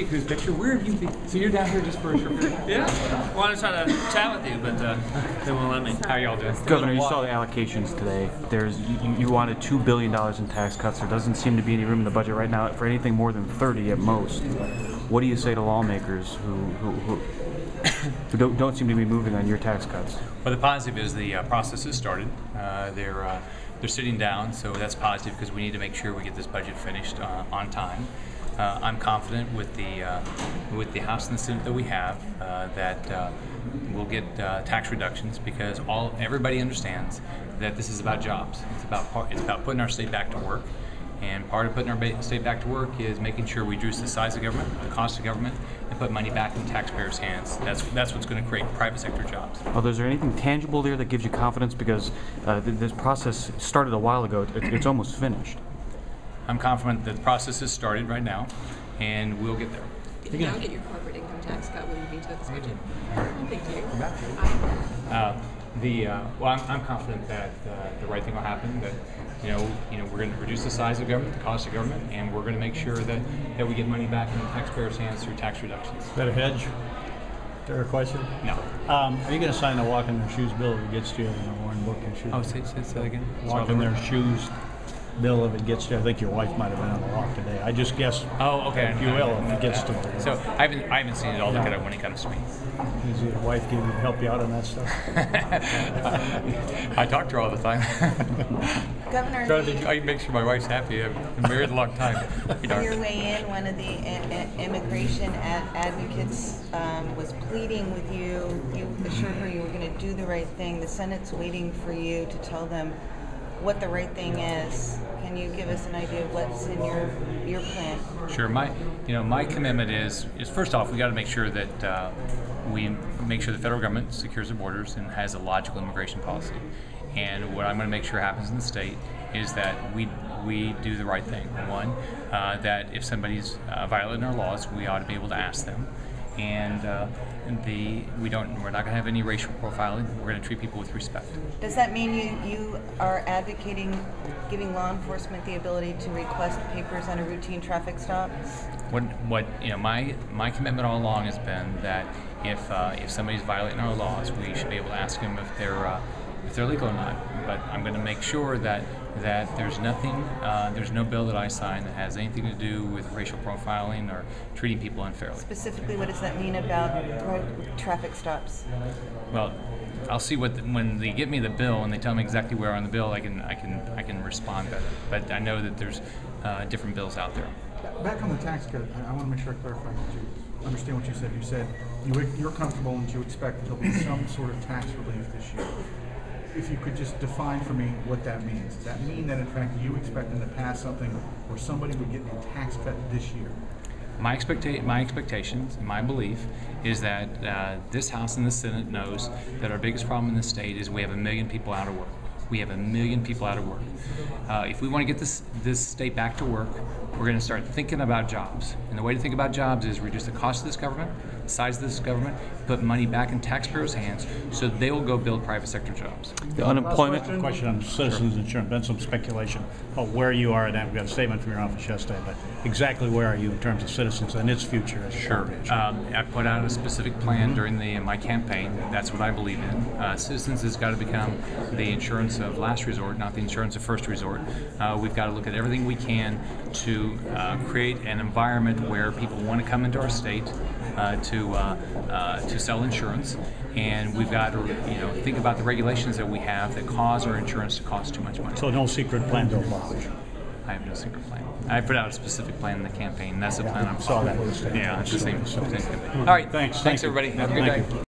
Whose picture? Where have you been? So you're down here just for a short period? Yeah. Well, I was trying to chat with you, but they won't let me. How y'all doing? Governor, you saw the allocations today. You wanted $2 billion in tax cuts. There doesn't seem to be any room in the budget right now for anything more than 30 at most. What do you say to lawmakers who don't seem to be moving on your tax cuts? Well, the positive is the process has started. They're sitting down, so that's positive because we need to make sure we get this budget finished on time. I'm confident with the House and the Senate that we have that we'll get tax reductions because everybody understands that this is about jobs. It's about putting our state back to work, and part of putting our state back to work is making sure we reduce the size of government, the cost of government, and put money back in taxpayers' hands. That's what's going to create private sector jobs. Well, is there anything tangible there that gives you confidence? Because this process started a while ago. It's almost finished. I'm confident that the process has started right now, and we'll get there. If you don't get your corporate income tax cut, will you veto this budget? Thank you. I'm confident that the right thing will happen. That we're going to reduce the size of government, the cost of government, and we're going to make sure that we get money back in the taxpayers' hands through tax reductions. Is that a hedge? Is there a question? No. Are you going to sign the walk in their shoes bill if it gets to you in the Warren book and shoes? Oh, say that again. Walk in their shoes bill if it gets to you. I think your wife might have been on the walk today. I just guessed. Oh, okay. If you will, if it gets to you. So I haven't seen it. I'll look at it when it comes to me. Does your wife help you out on that stuff? I talk to her all the time. Governor, I make sure my wife's happy. I've been married a long time. on your way in, one of the immigration advocates was pleading with you. You assured her you were going to do the right thing. The Senate's waiting for you to tell them what the right thing is. Can you give us an idea of what's in your plan? Sure. My commitment is first off, we got to make sure that we make sure the federal government secures the borders and has a logical immigration policy. And what I'm going to make sure happens in the state is that we do the right thing. One, that if somebody's violating our laws, we ought to be able to ask them. And we're not going to have any racial profiling. We're going to treat people with respect. Does that mean you are advocating giving law enforcement the ability to request papers on a routine traffic stop? My commitment all along has been that if somebody's violating our laws, we should be able to ask them if they're legal or not. But I'm going to make sure that there's no bill that I sign that has anything to do with racial profiling or treating people unfairly. Specifically, what does that mean about traffic stops? Well, I'll see when they give me the bill and they tell me exactly where on the bill, I can respond better. But I know that there's different bills out there. Back on the tax cut, I want to make sure I clarify what you understand what you said. You said you're comfortable and you expect there'll be some sort of tax relief this year. If you could just define for me what that means. Does that mean that, in fact, you expect them to pass something where somebody would get a tax cut this year? My expectations, my belief, is that this House and the Senate knows that our biggest problem in the state is we have 1 million people out of work. We have 1 million people out of work. If we want to get this state back to work, we're going to start thinking about jobs. And the way to think about jobs is reduce the cost of this government, the size of this government, put money back in taxpayers' hands so they will go build private sector jobs. The unemployment Question on citizens insurance. Been some speculation about where you are, and I've got a statement from your office yesterday, but exactly where are you in terms of citizens and its future as a corporation? I put out a specific plan during my campaign. That's what I believe in. Citizens has got to become the insurance of last resort, not the insurance of first resort. We've got to look at everything we can to create an environment where people want to come into our state to sell insurance, and we've got to think about the regulations that we have that cause our insurance to cost too much money. So no secret plan to abolish. I have no secret plan. I put out a specific plan in the campaign. That's the plan I'm saw that. Yeah, it's the same campaign. All right, thanks everybody. Have a good day.